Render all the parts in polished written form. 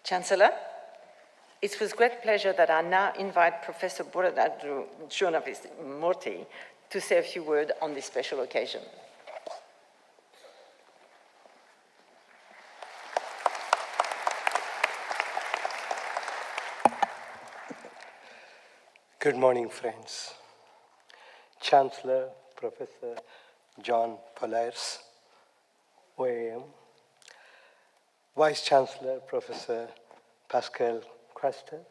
Chancellor, it's with great pleasure that I now invite Professor Buradadru Murthy to say a few words on this special occasion. Good morning, friends. Chancellor Professor John Pollaers, OAM, Vice Chancellor Professor Pascal Craster,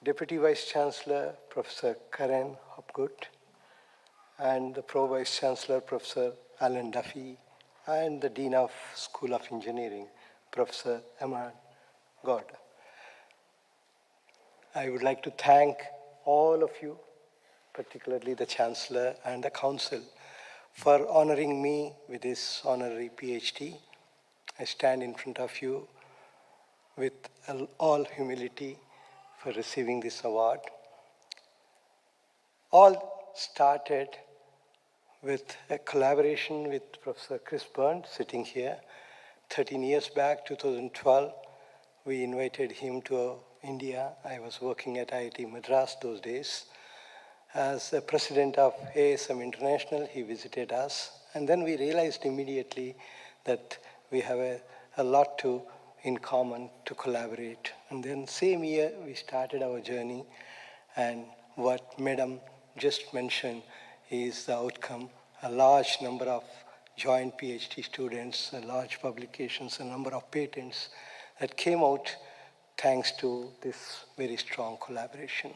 Deputy Vice Chancellor Professor Karen Hopgood, and the Pro Vice Chancellor Professor Alan Duffy, and the Dean of School of Engineering, Professor Emma God. I would like to thank all of you, particularly the Chancellor and the Council, for honoring me with this honorary PhD. I stand in front of you with all humility for receiving this award. All started with a collaboration with Professor Chris Burns, sitting here. 13 years back, 2012, we invited him to India. I was working at IIT Madras those days. As the president of ASM International, he visited us. And then we realized immediately that we have a lot in common to collaborate. And then same year, we started our journey. And what Madam just mentioned is the outcome. A large number of joint PhD students, large publications, a number of patents that came out thanks to this very strong collaboration.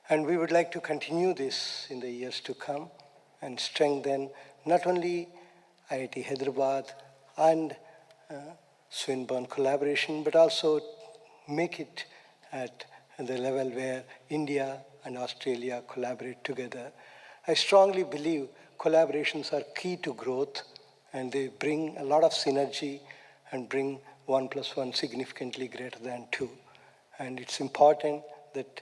And we would like to continue this in the years to come and strengthen not only IIT Hyderabad and Swinburne collaboration, but also make it at the level where India and Australia collaborate together. I strongly believe collaborations are key to growth, and they bring a lot of synergy and bring 1 + 1 significantly greater than 2. And it's important that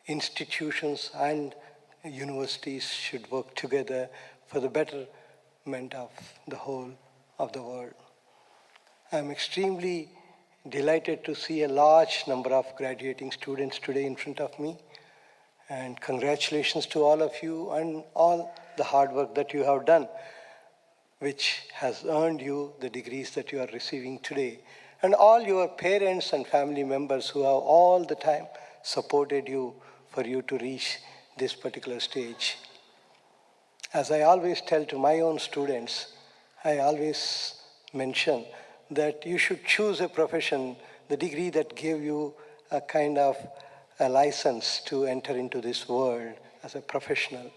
institutions and universities should work together for the betterment of the whole of the world. I'm extremely delighted to see a large number of graduating students today in front of me. And congratulations to all of you and all the hard work that you have done, which has earned you the degrees that you are receiving today. And all your parents and family members who have all the time supported you for you to reach this particular stage. As I always tell to my own students, I always mention that you should choose a profession, the degree that gave you a kind of a license to enter into this world as a professional.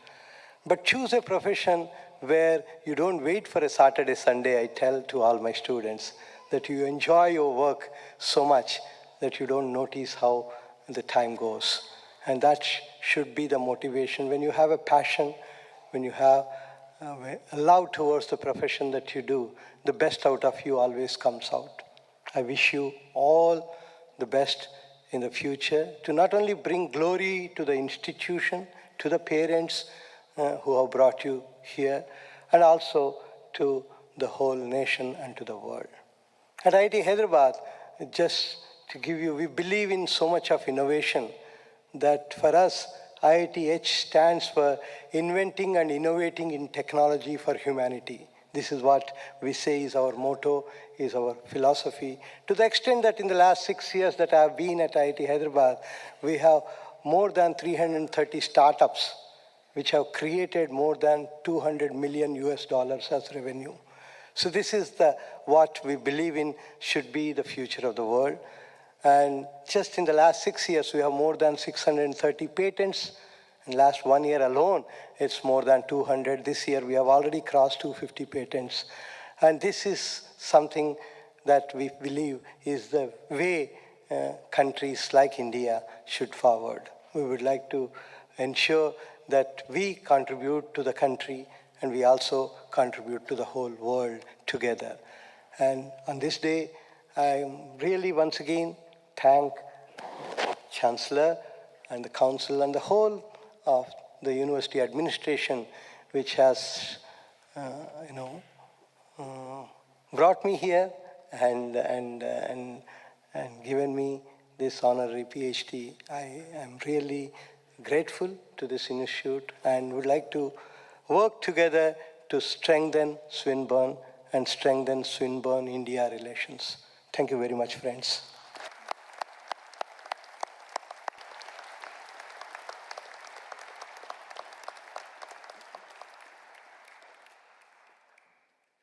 But choose a profession where you don't wait for a Saturday, Sunday. I tell to all my students that you enjoy your work so much that you don't notice how the time goes. And that should be the motivation. When you have a passion, when you have a love towards the profession that you do, the best out of you always comes out. I wish you all the best in the future to not only bring glory to the institution, to the parents who have brought you here, and also to the whole nation and to the world. At IIT Hyderabad, just to give you, we believe in so much of innovation that for us, IITH stands for inventing and innovating in technology for humanity. This is what we say is our motto, is our philosophy. To the extent that in the last 6 years that I have been at IIT Hyderabad, we have more than 330 startups which have created more than $200 million as revenue. So this is what we believe in should be the future of the world. And just in the last 6 years, we have more than 630 patents. In last 1 year alone, it's more than 200. This year, we have already crossed 250 patents. And this is something that we believe is the way countries like India should forward. We would like to ensure that we contribute to the country and we also contribute to the whole world together. And on this day, I really once again thank Chancellor and the Council and the whole of the university administration, which has brought me here and given me this honorary PhD. I am really grateful to this institute and would like to work together to strengthen Swinburne and strengthen Swinburne-India relations. Thank you very much, friends.